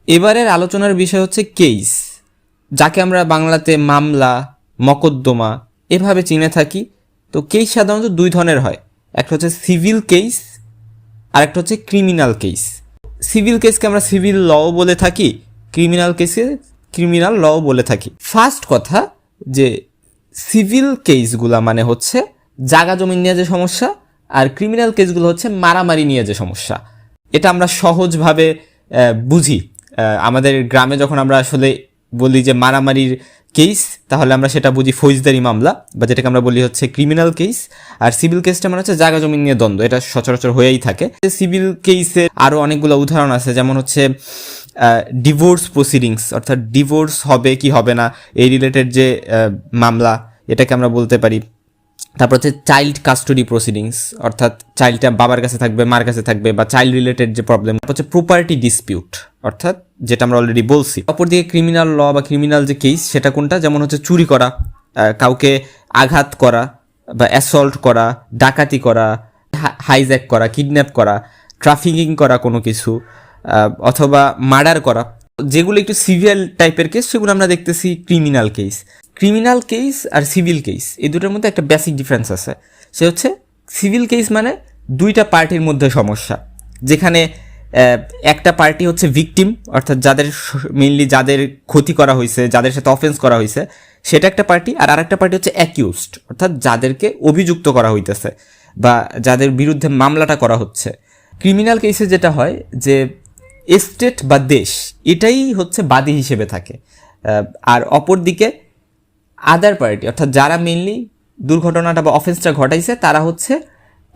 এবারের আলোচনার বিষয় হচ্ছে কেস, যাকে আমরা বাংলাতে মামলা, মকদ্দমা এভাবে চিনে থাকি। তো কেস সাধারণত দুই ধরনের হয়, একটা হচ্ছে সিভিল কেস আর একটা হচ্ছে ক্রিমিনাল কেস। সিভিল কেসকে আমরা সিভিল লও বলে থাকি, ক্রিমিনাল কেসকে ক্রিমিনাল লও বলে থাকি। ফার্স্ট কথা যে সিভিল কেসগুলা মানে হচ্ছে জাগা জমি নিয়ে যে সমস্যা, আর ক্রিমিনাল কেসগুলো হচ্ছে মারামারি নিয়ে যে সমস্যা। এটা আমরা সহজভাবে বুঝি। আমাদের গ্রামে যখন আমরা আসলে বলি যে মারামারির কেস, তাহলে আমরা সেটা বুঝি ফৌজদারি মামলা, বা যেটাকে আমরা বলি হচ্ছে ক্রিমিনাল কেস। আর সিভিল কেসটা মানে হচ্ছে জায়গা জমি নিয়ে দ্বন্দ্ব, এটা সচরাচর হয়েই থাকে। সিভিল কেসে আরও অনেকগুলো উদাহরণ আছে, যেমন হচ্ছে ডিভোর্স প্রসিডিংস, অর্থাৎ ডিভোর্স হবে কি হবে না এই রিলেটেড যে মামলা, এটাকে আমরা বলতে পারি। তারপর হচ্ছে চাইল্ড কাস্টডি প্রসিডিংস, অর্থাৎ চাইল্ডটা বাবার কাছে থাকবে, মার কাছে থাকবে, বা চাইল্ড রিলেটেড যে প্রবলেম। তারপর হচ্ছে প্রপার্টি ডিসপিউট, অর্থাৎ যেটা আমরা অলরেডি বলছি। অপরদিকে ক্রিমিনাল ল বা ক্রিমিনাল যে কেস, সেটা কোনটা, যেমন হচ্ছে চুরি করা, কাউকে আঘাত করা বা অ্যাসল্ট করা, ডাকাতি করা, হাইজ্যাক করা, কিডন্যাপ করা, ট্রাফিকিং করা কোনো কিছু, অথবা মার্ডার করা, যেগুলো একটু সিভিয়ার টাইপের কেস, সেগুলো আমরা দেখতেছি ক্রিমিনাল কেস। ক্রিমিনাল কেস আর সিভিল কেস এই দুটোর মধ্যে একটা বেসিক ডিফারেন্স আছে, সে হচ্ছে সিভিল কেস মানে দুইটা পার্টির মধ্যে সমস্যা, যেখানে একটা পার্টি হচ্ছে ভিকটিম, অর্থাৎ যাদের মেইনলি যাদের ক্ষতি করা হয়েছে, যাদের সাথে অফেন্স করা হয়েছে, সেটা একটা পার্টি। আর আরেকটা পার্টি হচ্ছে অ্যাকিউজড, অর্থাৎ যাদেরকে অভিযুক্ত করা হইতেছে বা যাদের বিরুদ্ধে মামলাটা করা হচ্ছে। ক্রিমিনাল কেসে যেটা হয় যে স্টেট বা দেশ এটাই হচ্ছে বাদী হিসেবে থাকে, আর অপর দিকে আদার পার্টি, অর্থাৎ যারা মেইনলি দুর্ঘটনাটা বা অফেন্সটা ঘটাইছে তারা হচ্ছে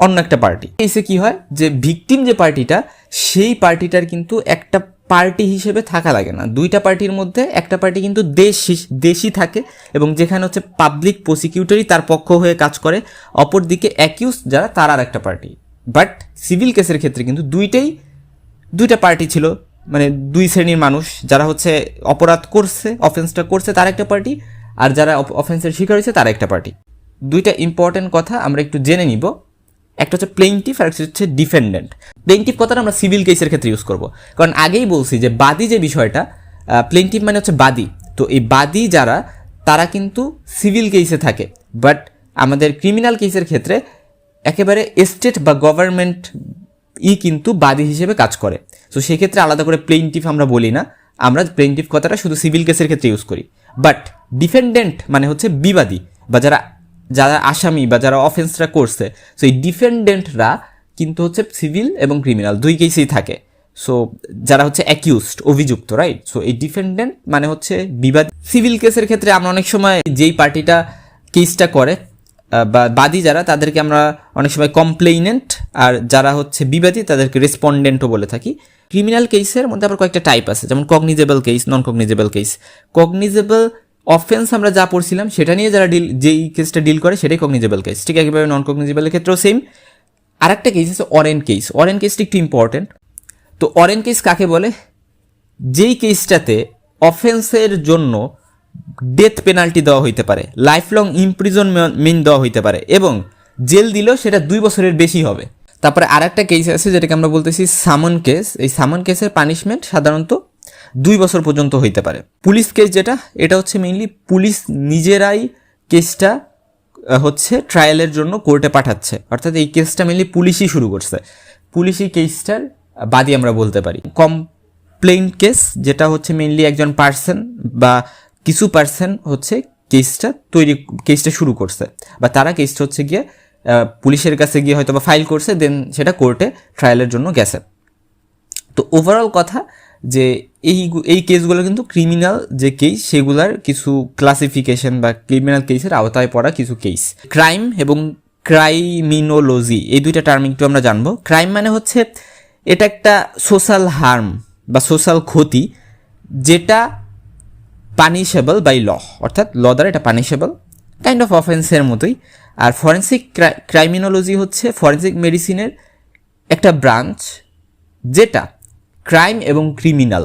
অন্য একটা পার্টি। এসে কি হয় যে ভিকটিম যে পার্টিটা, সেই পার্টিটার কিন্তু একটা পার্টি হিসেবে থাকা লাগে না। দুইটা পার্টির মধ্যে একটা পার্টি কিন্তু দেশই থাকে, এবং যেখানে হচ্ছে পাবলিক প্রসিকিউটরই তার পক্ষ হয়ে কাজ করে, অপর দিকে অ্যাকিউজ যারা তার আর একটা পার্টি। বাট সিভিল কেসের ক্ষেত্রে কিন্তু দুইটা পার্টি ছিল, মানে দুই শ্রেণীর মানুষ, যারা হচ্ছে অপরাধ করছে, অফেন্সটা করছে তার একটা পার্টি, আর যারা অফেন্সের শিকার হয়েছে তার একটা পার্টি। দুইটা ইম্পর্টেন্ট কথা আমরা একটু জেনে নিব, একটা হচ্ছে প্লেইন্টিফ আর একটা হচ্ছে ডিফেন্ডেন্ট। প্লেইন্টিফ কথাটা আমরা সিভিল কেসের ক্ষেত্রে ইউজ করব, কারণ আগেই বলছি যে বাদী যে বিষয়টা, প্লেইন্টিফ মানে হচ্ছে বাদী। তো এই বাদী যারা, তারা কিন্তু সিভিল কেসে থাকে, বাট আমাদের ক্রিমিনাল কেসের ক্ষেত্রে একেবারে স্টেট বা গভর্নমেন্ট কিন্তু বাদী হিসেবে কাজ করে। তো সেক্ষেত্রে আলাদা করে প্লেইন্টিফ আমরা বলি না, আমরা প্লেইন্টিফ কথাটা শুধু সিভিল কেসের ক্ষেত্রে ইউজ করি। বাট ডিফেন্ডেন্ট মানে হচ্ছে বিবাদী, বা যারা আসামি বা যারা অফেন্সটা করছে, সো এই ডিফেন্ডেন্টরা কিন্তু হচ্ছে সিভিল এবং ক্রিমিনাল দুই কেসেই থাকে। সো যারা হচ্ছে অ্যাকিউজড, অভিযুক্ত, রাইট? সো এই ডিফেন্ডেন্ট মানে হচ্ছে বিবাদী। সিভিল কেসের ক্ষেত্রে আমরা অনেক সময় যেই পার্টিটা কেসটা করে বা বাদী যারা, তাদেরকে আমরা অনেক সময় কমপ্লেইনেন্ট, আর যারা হচ্ছে বিবাদী তাদেরকে রেসপন্ডেন্টও বলে থাকি। ক্রিমিনাল কেসের মধ্যে আবার কয়েকটা টাইপ আছে, যেমন কগনিজেবল কেস, নন কগনিজেবল কেস। কগনিজেবল অফেন্স আমরা যা পড়ছিলাম সেটা নিয়ে যারা যেই কেসটা ডিল করে সেটাই কগনিজেবল কেস, ঠিক একইভাবে নন কগনিজেবলের ক্ষেত্রেও সেম। আর একটা কেস আছে অরেন্ট কেস। অরেন্ট কেসটি একটু ইম্পর্টেন্ট। তো অরেন্ট কেস কাকে বলে? যেই কেসটাতে অফেন্সের জন্য ডেথ পেনাল্টি দেওয়া হইতে পারে, লাইফ লং ইমপ্রিজনমেন্ট দেওয়া হইতে পারে, এবং জেল দিলেও সেটা 2 বছরের বেশি হবে। তারপরে আর একটা কেস আছে যেটাকে আমরা বলতেছি সামন কেস। এই সামন কেসের পানিশমেন্ট সাধারণত 2 বছর পর্যন্ত হইতে পারে। পুলিশ কেস যেটা, এটা হচ্ছে মেইনলি পুলিশ নিজেরাই কেসটা হচ্ছে ট্রায়ালের জন্য কোর্টে পাঠাচ্ছে, অর্থাৎ এই কেসটা মেইনলি পুলিশই শুরু করছে, পুলিশই কেসটার বাদী আমরা বলতে পারি। কমপ্লেইন্ট কেস যেটা হচ্ছে মেইনলি একজন পার্সন বা কিছু পার্সন হচ্ছে কেসটা শুরু করছে, বা তারা কেসটা হচ্ছে গিয়ে পুলিশের কাছে গিয়ে হয়তো বা ফাইল করছে, দেন সেটা কোর্টে ট্রায়ালের জন্য গেছে। তো ওভারঅল কথা যে এই কেসগুলো কিন্তু ক্রিমিনাল যে কেস, সেগুলার কিছু ক্লাসিফিকেশন বা ক্রিমিনাল কেসের আওতায় পড়া কিছু কেস। ক্রাইম এবং ক্রাইমিনোলজি এই দুইটা টার্ম একটু আমরা জানবো। ক্রাইম মানে হচ্ছে এটা একটা সোশ্যাল হার্ম বা সোশ্যাল ক্ষতি, যেটা পানিশেবল বাই ল, অর্থাৎ ল দ্বারা এটা পানিশেবল, কাইন্ড অফ অফেন্সের মতোই। আর ফরেন্সিক ক্রাইমিনোলজি হচ্ছে ফরেন্সিক মেডিসিনের একটা ব্রাঞ্চ, যেটা ক্রাইম এবং ক্রিমিনাল,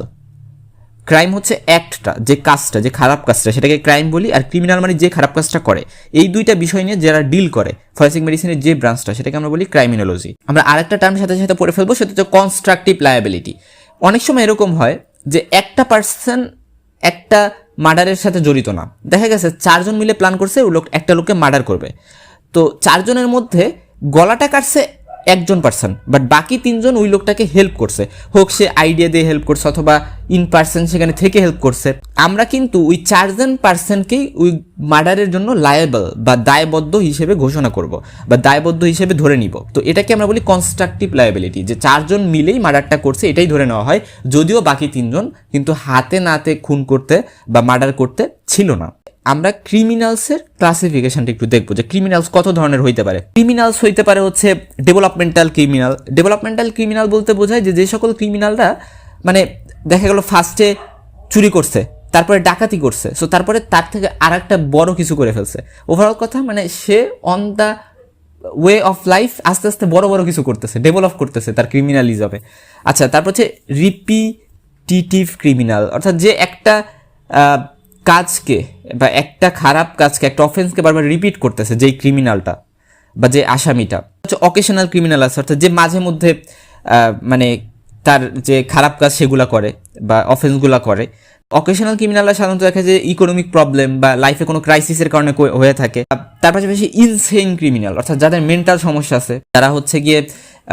ক্রাইম হচ্ছে অ্যাক্টটা, যে কাজটা, যে খারাপ কাজটা, সেটাকে ক্রাইম বলি, আর ক্রিমিনাল মানে যে খারাপ কাজটা করে। এই দুইটা বিষয় নিয়ে যারা ডিল করে ফরেন্সিক মেডিসিনের যে ব্রাঞ্চটা, সেটাকে আমরা বলি ক্রাইমিনোলজি। আমরা আরেকটা টার্ম সাথে সাথে পড়ে ফেলবো, সেটা হচ্ছে কনস্ট্রাকটিভ লায়াবিলিটি। অনেক সময় এরকম হয় যে একটা পার্সন একটা মার্ডারের সাথে জড়িত না, দেখা গেছে 4 জন মিলে প্ল্যান করছে ওই লোক একটা লোককে মার্ডার করবে, তো 4 জনের মধ্যে গলাটা কাটছে একজন পার্সন, বাট বাকি 3 জন ওই লোকটাকে হেল্প করছে, হোক সে আইডিয়া দিয়ে হেল্প করছে অথবা ইন পার্সন সেখানে থেকে হেল্প করছে। আমরা কিন্তু ওই 4 জন পার্সনকেই ওই মার্ডারের জন্য লায়েবল বা দায়বদ্ধ হিসেবে ঘোষণা করব বা দায়বদ্ধ হিসেবে ধরে নিব। তো এটাকে আমরা বলি কনস্ট্রাকটিভ লায়াবিলিটি, যে 4 জন মিলেই মার্ডারটা করছে এটাই ধরে নেওয়া হয়, যদিও বাকি 3 জন কিন্তু হাতে নাতে খুন করতে বা মার্ডার করতে ছিল না। আমরা ক্রিমিনালসের ক্লাসিফিকেশনটা একটু দেখবো যে ক্রিমিনালস কত ধরনের হইতে পারে। ক্রিমিনালস হইতে পারে হচ্ছে ডেভেলপমেন্টাল ক্রিমিনাল। ডেভেলপমেন্টাল ক্রিমিনাল বলতে বোঝায় যে সকল ক্রিমিনালরা মানে দেখা গেল ফার্স্টে চুরি করছে, তারপরে ডাকাতি করছে, সো তারপরে তার থেকে আর একটা বড় কিছু করে ফেলছে। ওভারঅল কথা মানে সে on the way of life আস্তে আস্তে বড় বড় কিছু করতেছে, ডেভেলপ করতেছে তার ক্রিমিনালিজমে। আচ্ছা, তারপর হচ্ছে রিপিটিটিভ ক্রিমিনাল, অর্থাৎ যে একটা কাজকে বা একটা খারাপ কাজকে, একটা অফেন্সকে বারবার রিপিট করতেছে যেই ক্রিমিনালটা বা যে আসামিটা। হচ্ছে অকেশনাল ক্রিমিনাল আছে, অর্থাৎ যে মাঝে মধ্যে মানে তার যে খারাপ কাজ সেগুলা করে বা অফেন্সগুলা করে। অকেশনাল ক্রিমিনালরা সাধারণত দেখা যায় ইকোনমিক প্রবলেম বা লাইফে কোনো ক্রাইসিসের কারণে হয়ে থাকে। তার পাশাপাশি ইনসেইন ক্রিমিনাল, অর্থাৎ যাদের মেন্টাল সমস্যা আছে, যারা হচ্ছে গিয়ে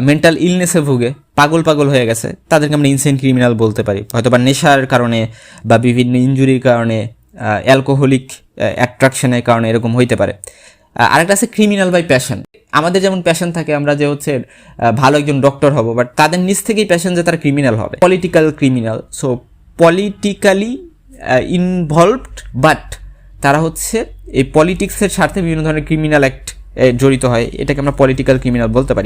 মেন্টাল ইলনেসে ভুগে, পাগল হয়ে গেছে, তাদেরকে আমরা ইনসেইন ক্রিমিনাল বলতে পারি। হয়তো বা নেশার কারণে বা বিভিন্ন ইনজুরির কারণে, অ্যালকোহলিক অ্যাট্রাকশনের কারণে এরকম হইতে পারে। আরেকটা আছে ক্রিমিনাল বাই প্যাশন। আমাদের যেমন প্যাশন থাকে আমরা যে হচ্ছে ভালো একজন ডক্টর হব, বাট তাদের নিজ থেকেই প্যাশন যে তারা ক্রিমিনাল হবে। Political criminal, so politically involved, but তারা হচ্ছে এই পলিটিক্সের স্বার্থে বিভিন্ন ধরনের ক্রিমিনাল অ্যাক্ট জড়িত হয়, এটাকে আমরা পলিটিক্যাল ক্রিমিনাল বলতে পারি।